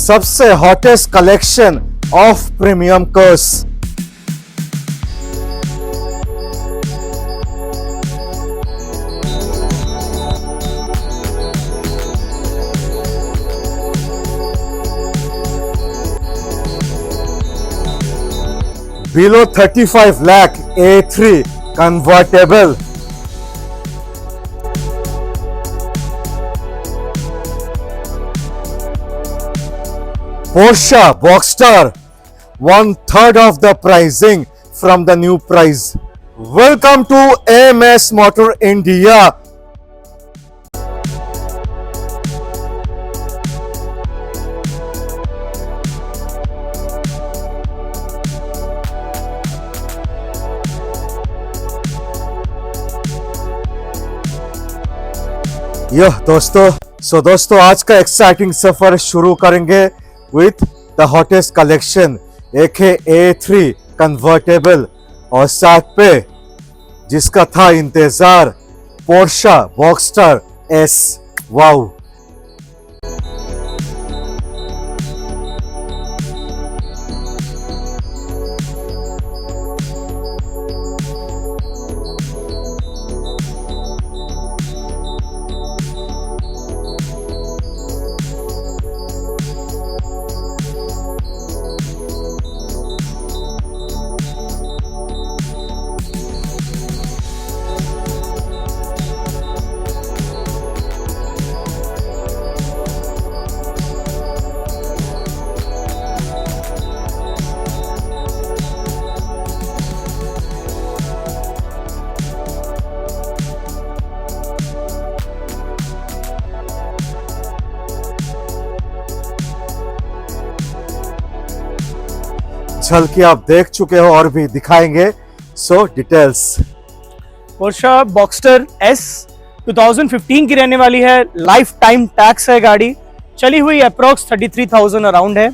सबसे hottest collection of premium cars. Below 35 lakh A3 convertible, Porsche Boxster, 1/3 of the pricing from the new price. Welcome to AMS Motor India. यह दोस्तों आज का exciting सफर शुरू करेंगे with the hottest collection एक है A3 convertible और साथ पे जिसका था इंतजार पोर्शा बॉक्स्टर S। वाओ, झलकी आप देख चुके हो और भी दिखाएंगे, सो डिटेल्स। पोर्शा बॉक्स्टर S 2015 की रहने वाली है, लाइफ टाइम टैक्स है गाड़ी, चली हुई अप्रोक्स 33,000 अराउंड है।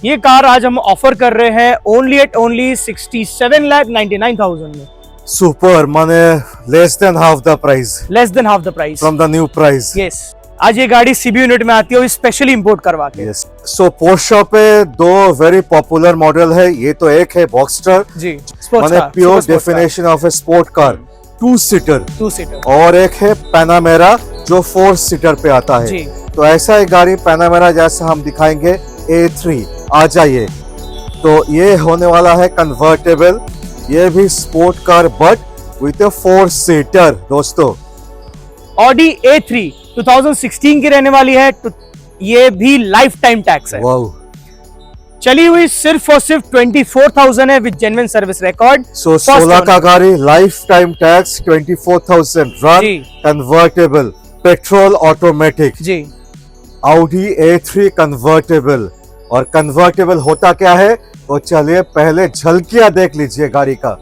ये कार आज हम ऑफर कर रहे हैं ओनली 67,99,000 में। सुपर, माने less than half the price from the new price. Yes, आज ये गाड़ी सीबी यूनिट में आती है, स्पेशली इंपोर्ट करवा के। यस, सो पोर्शा पे दो वेरी पॉपुलर मॉडल है। ये तो एक है बॉक्स्टर जी, माने pure definition of a sport car, 2 seater, और एक है पैनामेरा जो 4 सीटर पे आता है जी। तो ऐसा एक गाड़ी पैनामेरा जैसा हम दिखाएंगे A3। आ जाइए। तो ये होने वाला है कन्वर्टेबल, ये भी sport car but with a 4 seater. दोस्तों ऑडी A3 2016 की रहने वाली है, ये भी लाइफ टाइम टैक्स है। वाओ, चली हुई सिर्फ और सिर्फ 24,000 है with genuine service record. So 16 का गाड़ी, life time tax, 24,000 run, convertible, petrol automatic जी। Audi A3 convertible. और कन्वर्टेबल होता क्या है तो चलिए पहले झलकियां देख लीजिए गाड़ी का।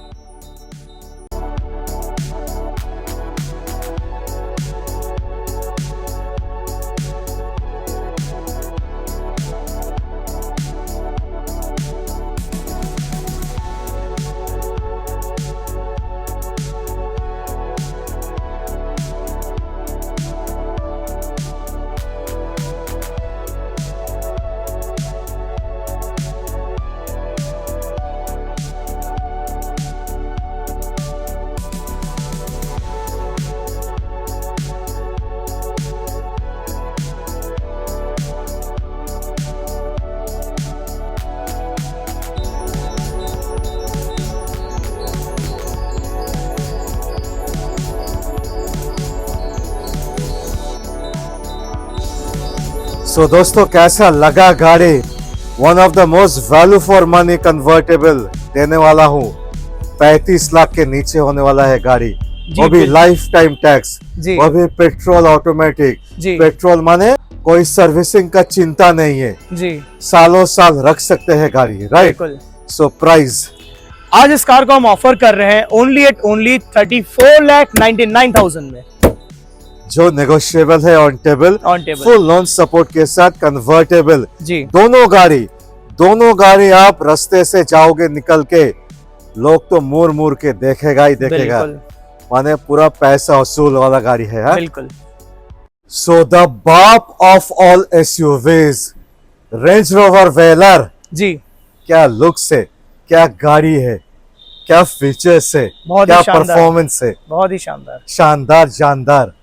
सो दोस्तों कैसा लगा गाड़ी? One of the most value for money convertible देने वाला हूँ। 35 लाख के नीचे होने वाला है गाड़ी, वो भी लाइफ टाइम टैक्स, वो भी पेट्रोल ऑटोमेटिक। पेट्रोल माने कोई सर्विसिंग का चिंता नहीं है जी, सालों साल रख सकते हैं गाड़ी, राइट? सो प्राइस आज इस कार को हम ऑफर कर रहे हैं ओनली 34,99,000 में, जो नेगोशिएबल है, on table, full loan support के साथ, कन्वर्टेबल जी। दोनों गाड़ी आप रास्ते से जाओगे निकल के, लोग तो मुड़ के देखेगा ही देखेगा, माने पूरा पैसा वसूल वाला गाड़ी है। बिल्कुल। सो द बाप of all SUVs, Range Rover Velar, जी क्या लुक्स है, क्या गाड़ी है, क्या फीचर्स है, बहुत ही क्या शानदार। परफॉर्मेंस है, बहुत ही शानदार। शानदार शानदार।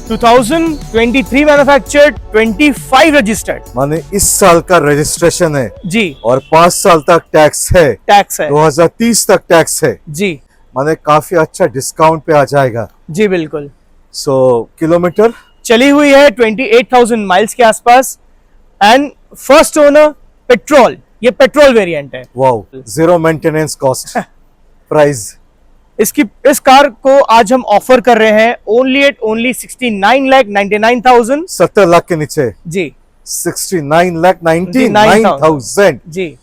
To 2023 manufactured, 25 registered. माने इस साल का रजिस्ट्रेशन है जी और 5 साल तक टैक्स है, टैक्स है। 2030 तक टैक्स है, जी माने काफी अच्छा डिस्काउंट पे आ जाएगा। जी बिल्कुल। सो किलोमीटर चली हुई है 28,000 माइल्स के आसपास एंड फर्स्ट ओनर पेट्रोल, ये पेट्रोल वेरिएंट है। Wow, zero maintenance cost. Price इस कार को आज हम ऑफर कर रहे हैं ओनली 69,99,000। 70 लाख के नीचे, जी 69,99,000। जी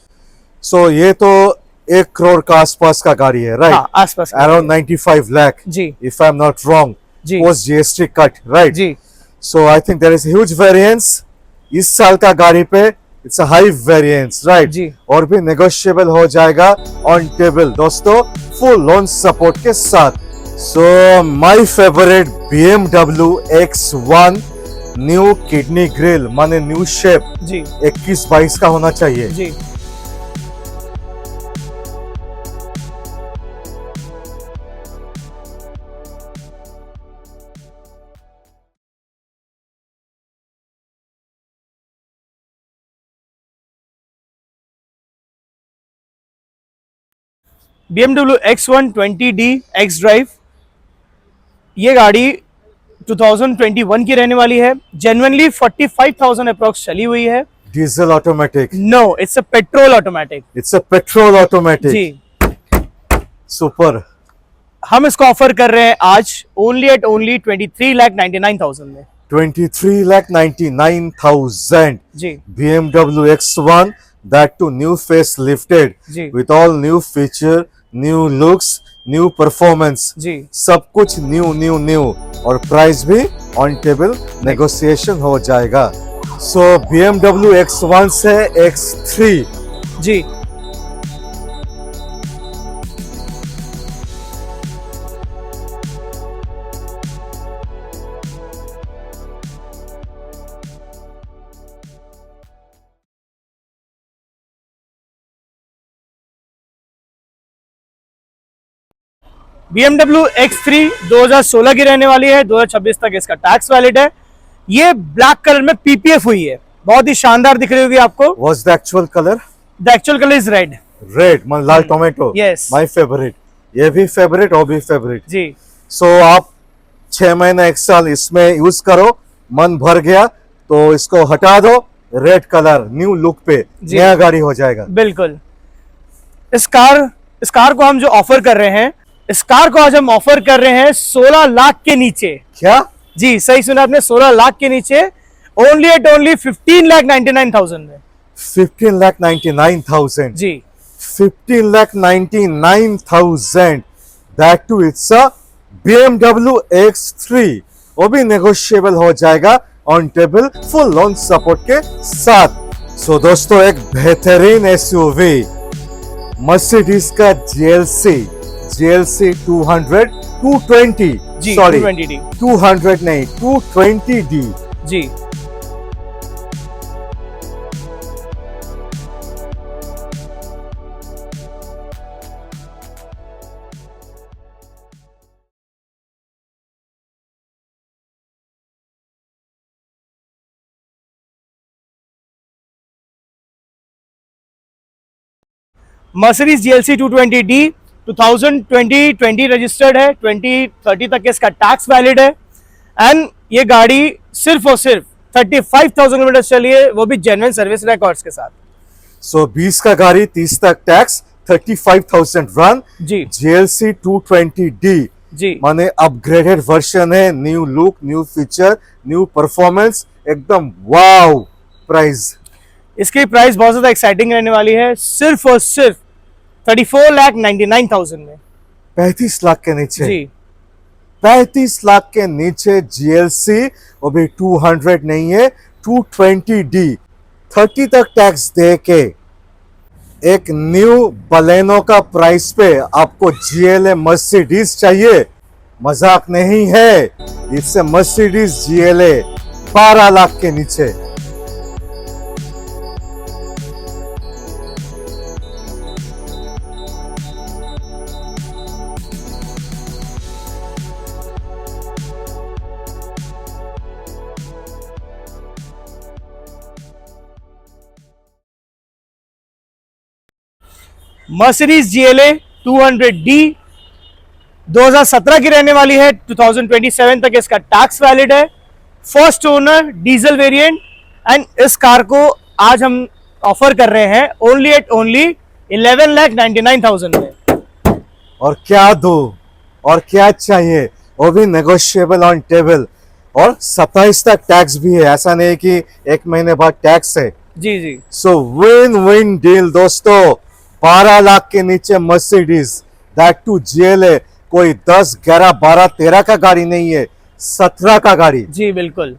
सो ये तो 1 करोड़ का आसपास का गाड़ी है, राइट? हाँ, आसपास का अराउंड 95 lakh, जी if I'm not wrong, जी post GST cut, right? जी So I think there is huge variance. इस साल का गाड़ी पे it's a high variance, right? जी। और भी नेगोशिएबल हो जाएगा ऑन टेबल दोस्तों, फुल लोन सपोर्ट के साथ। So my favourite BMW X1 new kidney grille, माने न्यू शेप, जी 21-22 का होना चाहिए। जी BMW X1 20D X drive, ये गाड़ी 2021 की रहने वाली है। जेन्युइनली 45,000 अप्रोक्स चली हुई है। Diesel automatic? No, it's a petrol automatic. It's a petrol automatic. जी, सुपर। हम इसको ऑफर कर रहे हैं आज ओनली 23,99,000 में। 23,99,000। जी BMW X1, that too new face lifted, ji with all new feature, new looks, new performance, जी सब कुछ न्यू और प्राइस भी ऑन टेबल नेगोशिएशन हो जाएगा। सो BMW X1 से X3, जी BMW X3 2016 की रहने वाली है, 2026 तक इसका टैक्स वैलिड है। ये ब्लैक कलर में PPF हुई है, बहुत ही शानदार दिख रही होगी आपको। what's the actual color? The actual colour is red. Red, मन लाल टोमेटो। Yes. माय फेवरेट, ये भी फेवरेट और भी फेवरेट। जी सो आप 6 महीना 1 साल इसमें यूज करो, मन भर गया तो इसको हटा दो, रेड कलर न्यू लुक पे जी। नया गाड़ी हो जाएगा। बिल्कुल। इस कार को हम जो ऑफर कर रहे हैं, इस कार को आज हम ऑफर कर रहे हैं 16 लाख के नीचे। क्या? जी सही सुना आपने, 16 लाख के नीचे, ओनली 15,99,000 में। 15,99,000। जी 15,99,000, that too it's a BMW X3, वो भी नेगोशिएबल हो जाएगा on table, full loan support के साथ। सो दोस्तों, एक बेहतरीन SUV मर्सिडीज का GLC 220, जी सॉरी 220D। 200 नहीं, 220D। जी मर्सिडीज GLC 220D 2020 रजिस्टर्ड है, 2030 तक इसका टैक्स वैलिड है एंड ये गाड़ी सिर्फ और सिर्फ 35,000 किलोमीटर चली है, वो भी जेन्युइन सर्विस रिकॉर्ड्स के साथ। सो 20 का गाड़ी, 30 तक टैक्स, 35,000 रन। जी GLC 220D जी माने अपग्रेडेड वर्जन है, new look, new feature, new performance, एकदम वाव। प्राइस इसकी प्राइस बहुत ज्यादा एक्साइटिंग रहने वाली है, सिर्फ और सिर्फ 34,99,000 में। 35 लाख के नीचे। जी 35 लाख के नीचे GLC, वो भी 200 नहीं है, 220D, 30 तक टैक्स दे के एक न्यू बलेनो का प्राइस पे आपको GLA मर्सिडीज चाहिए, मजाक नहीं है। इससे मर्सिडीज GLA 12 लाख के नीचे। मर्सिडीज GLA 200D 2017 की रहने वाली है, 2027 तक इसका टैक्स वैलिड है, first owner diesel variant. And इस कार को आज हम ऑफर कर रहे हैं ओनली एट ओनली 11,99,000 में। और क्या दो और क्या चाहिए, वो भी नेगोशिएबल ऑन टेबल, और 27 तक टैक्स भी है, ऐसा नहीं कि एक महीने बाद टैक्स है। जी जी, सो विन विन डील दोस्तों। 12 लाख के नीचे मर्सिडीज, दैट टू GLA, कोई 10, 11, 12, 13 का गाड़ी नहीं है, 17 का गाड़ी। जी बिल्कुल।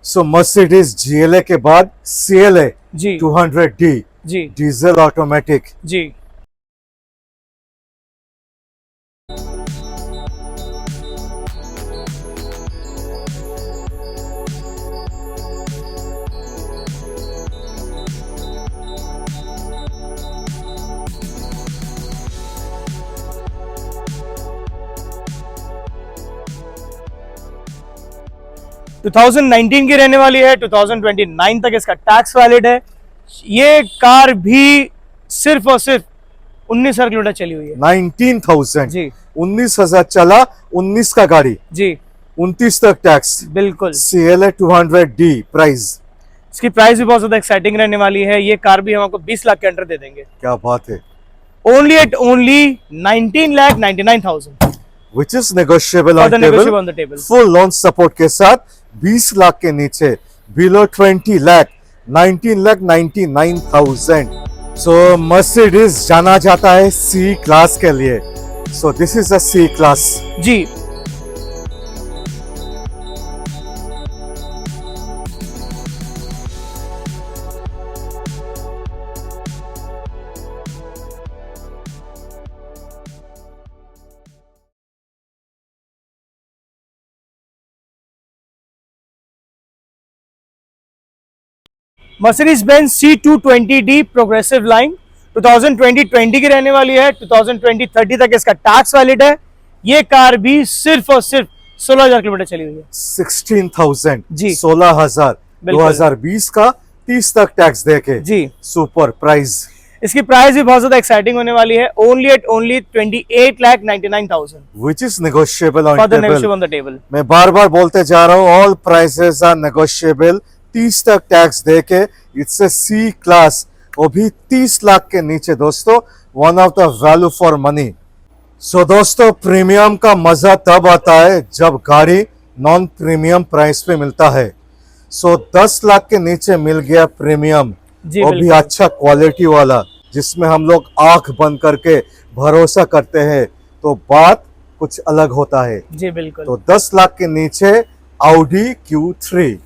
सो मर्सिडीज GLA के बाद CLA जी 200D, जी डीजल ऑटोमेटिक। जी। टू 2019 की रहने वाली है, 2029 तक इसका टैक्स वैलिड है। ये कार भी सिर्फ और सिर्फ 19,000 किलोमीटर चली हुई है। 19,000 जी 19,000 चला, 19 का गाड़ी, जी 29 तक टैक्स। बिल्कुल। CLA 200D price. इसकी प्राइस भी बहुत ज्यादा एक्साइटिंग रहने वाली है। ये कार भी हम आपको 20 लाख के अंडर दे देंगे, क्या बात है। Only at only 19,99,000 which is negotiable on negotiable on the table, table. Full loan support के साथ 20 लाख के नीचे, बिलो 20 लाख, 19,99,000। सो मर्सिडीज जाना जाता है C क्लास के लिए, so this is a C class. जी। Mercedes Benz C220D progressive line 2020 की रहने वाली है, 2020-30 तक इसका टैक्स वैलिड है। ये कार भी सिर्फ और सिर्फ 16,000 किलोमीटर चली हुई है। 16,000 जी 16,000 बिल्कुल। 2020 का 30 तक टैक्स देके जी। Super price. इसकी प्राइस भी बहुत ज्यादा एक्साइटिंग होने वाली है, only at only 28,99,000 which is negotiable on for the table. Negotiable on the table. मैं बार बार बोलते जा रहा हूँ, ऑल प्राइसेस आर नेगोशिएबल। 30 तक टैक्स देके इट्स ए C क्लास, वो भी 30 लाख के नीचे दोस्तों। One of the value for money. So दोस्तों, प्रीमियम का मजा तब आता है जब गाड़ी नॉन प्रीमियम प्राइस पे मिलता है। सो 10 लाख के नीचे मिल गया प्रीमियम, जी वो भी बिल्कुल। अच्छा क्वालिटी वाला, जिसमें हम लोग आंख बंद करके भरोसा करते हैं, तो बात कुछ अलग होता है। जी बिल्कुल। तो 10 लाख के नीचे Audi Q3।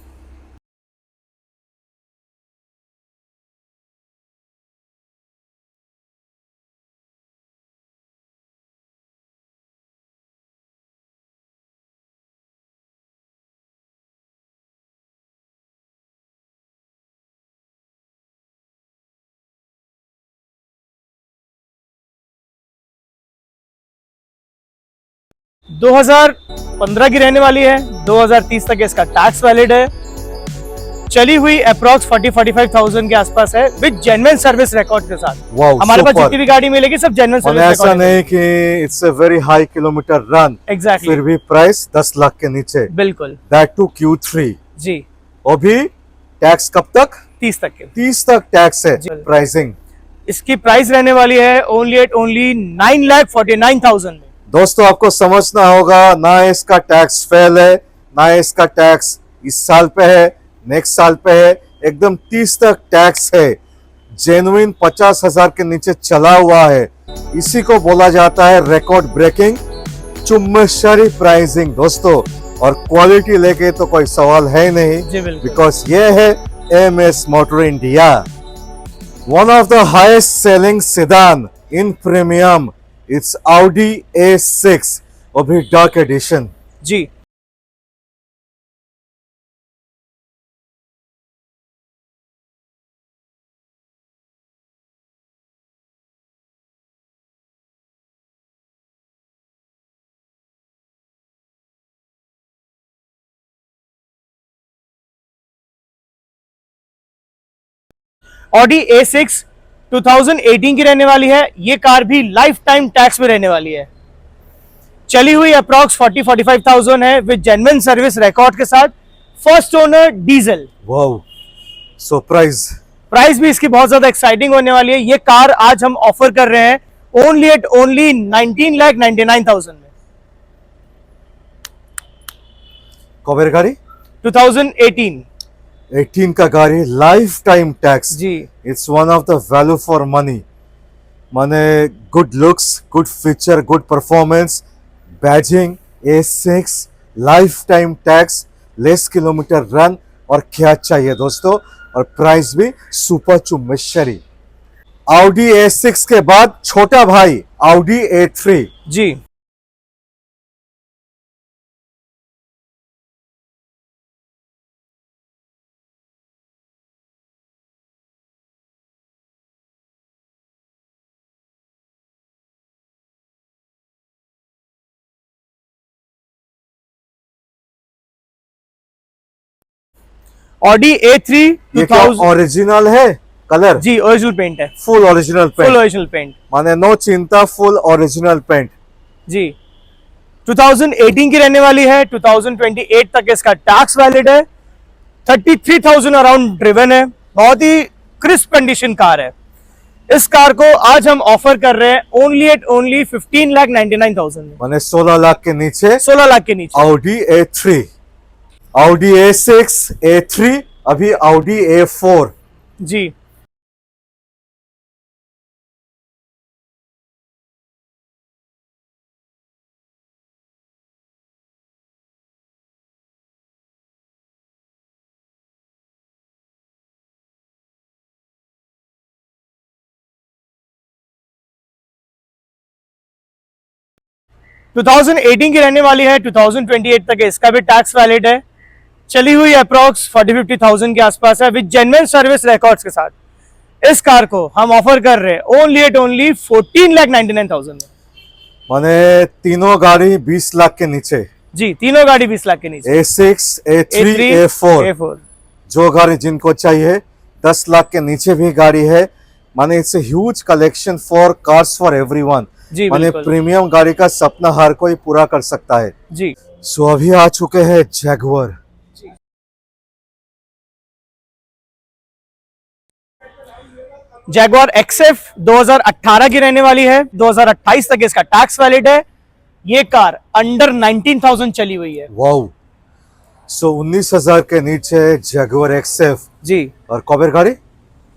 दो 2015 की रहने वाली है, 2030 तक इसका टैक्स वैलिड है। चली हुई अप्रॉक्स 40-45,000 के आसपास है, विद जेन्युइन सर्विस रिकॉर्ड के साथ। वाओ, हमारे पास सुपर। जितनी भी गाड़ी मिलेगी सब जेन्युइन और सर्विस ऐसा रिकॉर्ड। नहीं कि it's a very high kilometre run, exactly फिर भी प्राइस 10 लाख के नीचे, बिल्कुल। That to Q3। जी वो भी टैक्स कब तक? 30 तक के। 30 तक टैक्स है। जी। प्राइसिंग इसकी प्राइस रहने वाली है ओनली एट ओनली 9,49,000 में। दोस्तों, आपको समझना होगा, ना इसका टैक्स फेल है, ना इसका टैक्स इस साल पे है, नेक्स्ट साल पे है, एकदम 30 तक टैक्स है। जेन्युइन 50,000 के नीचे चला हुआ है, इसी को बोला जाता है रिकॉर्ड ब्रेकिंग चुम्बेश्वरी प्राइसिंग दोस्तों, और क्वालिटी लेके तो कोई सवाल है जी, नहीं, बिल्कुल। बिकॉज ये है MS motor India, one of the highest selling sedan in premium. It's Audi A6, वो भी डार्क एडिशन। जी, ऑडी A6 2018 की रहने वाली है। ये कार भी लाइफ टाइम टैक्स में रहने वाली है। चली हुई अप्रॉक्स 40-45,000 है विद जेन्युइन सर्विस रिकॉर्ड के साथ। First owner diesel. Wow, surprise. Price भी इसकी बहुत ज्यादा एक्साइटिंग होने वाली है। ये कार आज हम ऑफर कर रहे हैं ओनली एट ओनली 19,99,000 में। कॉबेर गाड़ी 2018 18 का गाड़ी, लाइफ टाइम टैक्स। जी, it's one of the value for money. माने good looks, good feature, good performance, badging, A6, life time tax, less kilometre run, और क्या चाहिए दोस्तों, और प्राइस भी सुपर चुम्बेश्वरी। Audi A6 के बाद छोटा भाई Audi A3। जी, A3 ये क्या 2000। ओरिजिनल है कलर? जी, ओरिजिनल पेंट है। Full original full paint, original paint. माने नो चिंता, फुल ओरिजिनल पेंट। जी, 2018 की रहने वाली है। 2028 तक इसका टैक्स वैलिड है। 33,000 अराउंड ड्रिवन है। बहुत ही क्रिस्प कंडीशन कार है। इस कार को आज हम ऑफर कर रहे हैं ओनली एट ओनली 15,99,000 में। माने 16 लाख के नीचे 16 लाख के नीचे। Audi A3, Audi A6, A3, अभी Audi A4। जी, टू 2018 की रहने वाली है। 2028 तक इसका भी टैक्स वैलिड है। चली हुई अप्रॉक्स 40-50,000 के आसपास है विद जेन्युइन सर्विस रिकॉर्ड्स के साथ। इस कार को हम ऑफर कर रहे हैं ओनली एट ओनली 14,99,000 में। माने तीनों गाड़ी 20 लाख के नीचे। जी, तीनों गाड़ी 20 लाख के नीचे। A6, A3, A4, A4। जो गाड़ी जिनको चाहिए, 10 लाख के नीचे भी गाड़ी है। माने it's a huge collection for cars for everyone. जी, माने बिल्कुल। प्रीमियम गाड़ी का सपना हर कोई पूरा कर सकता है। जी, सो अभी आ चुके हैं जैगुआर। जैगुआर XF 2018 की रहने वाली है। 2028 तक इसका टैक्स वैलिड है। ये कार अंडर 19,000 चली हुई है। वाओ, सो 19,000 के नीचे जैगुआर XF। जी, और कॉबेर गाड़ी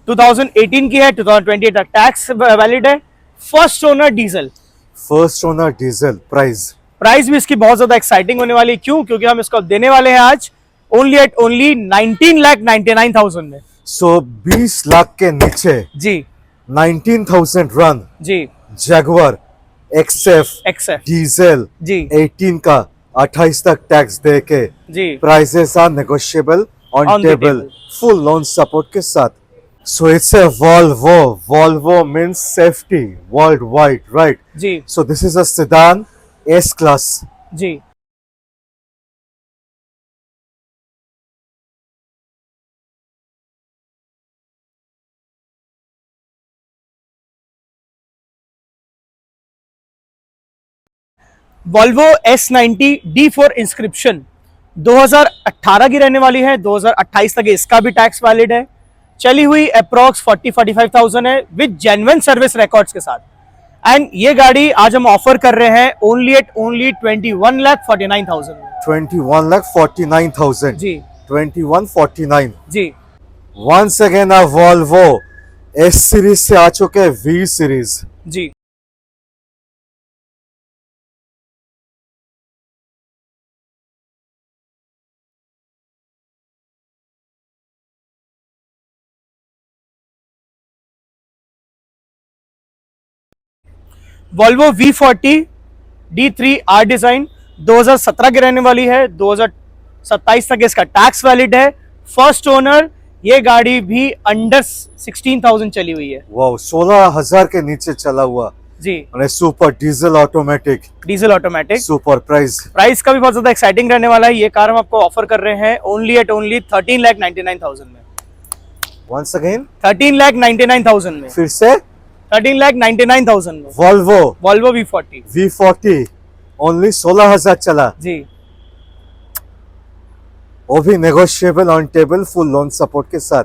2018 की है। 2028 तक टैक्स वैलिड है। First owner diesel. First owner diesel. Price भी इसकी बहुत ज्यादा एक्साइटिंग होने वाली है। क्यों? क्योंकि हम इसको देने वाले हैं आज ओनली एट ओनली 19,99,000 में। सो 20 लाख के नीचे जी, 19,000 रन जी, जैगुआर XF XF। डीजल जी, 18 का 28 तक टैक्स दे के जी, prices are negotiable on On the table, table। Full loan support के साथ। So it's a Volvo means safety world wide, right? जी, so this is a sedan S class. जी, वॉल्वो S90 D4 इंस्क्रिप्शन 2018 की रहने वाली है। 2028 तक इसका भी टैक्स वैलिड है। चली हुई अप्रॉक्स 40-45,000 है विद जेन्युइन सर्विस रिकॉर्ड्स के साथ। एंड ये गाड़ी आज हम ऑफर कर रहे हैं ओनली एट ओनली 21,49,000 में। 21,49,000। जी, 2149। जी, once again a Volvo S series से आ चुके V सीरीज। जी, वॉल्वो V40 D3R डिजाइन 2017 की रहने वाली है, 2027 तक इसका टैक्स वैलिड है, फर्स्ट ओनर। ये गाड़ी भी अंडर 16,000 चली हुई है वाह, 16,000 के नीचे चला हुआ जी। અને super diesel automatic, diesel automatic. Super price. Price का भी बहुत ज्यादा एक्साइटिंग रहने वाला है। ये कार हम आपको ऑफर कर रहे हैं ओनली 13,99,000 में। वंस अगेन 13,99,000 में, फिर से 13,99,000 में Volvo Volvo V40 V40 only 16,000 चला, जी। वो भी negotiable on table full loan support के साथ।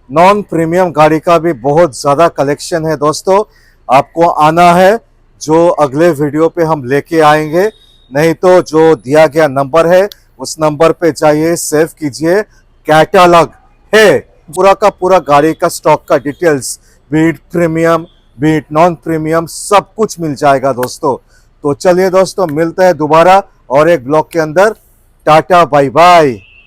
नॉन प्रीमियम गाड़ी का भी बहुत ज्यादा कलेक्शन है दोस्तों, आपको आना है, जो अगले वीडियो पे हम लेके आएंगे। नहीं तो जो दिया गया नंबर है उस नंबर पे जाइए, सेव कीजिए, कैटलॉग है पूरा का पूरा, गाड़ी का स्टॉक का details, beat premium beat non premium सब कुछ मिल जाएगा दोस्तों। तो चलिए दोस्तों, मिलते हैं दोबारा और एक ब्लॉग के अंदर। Tata bye bye.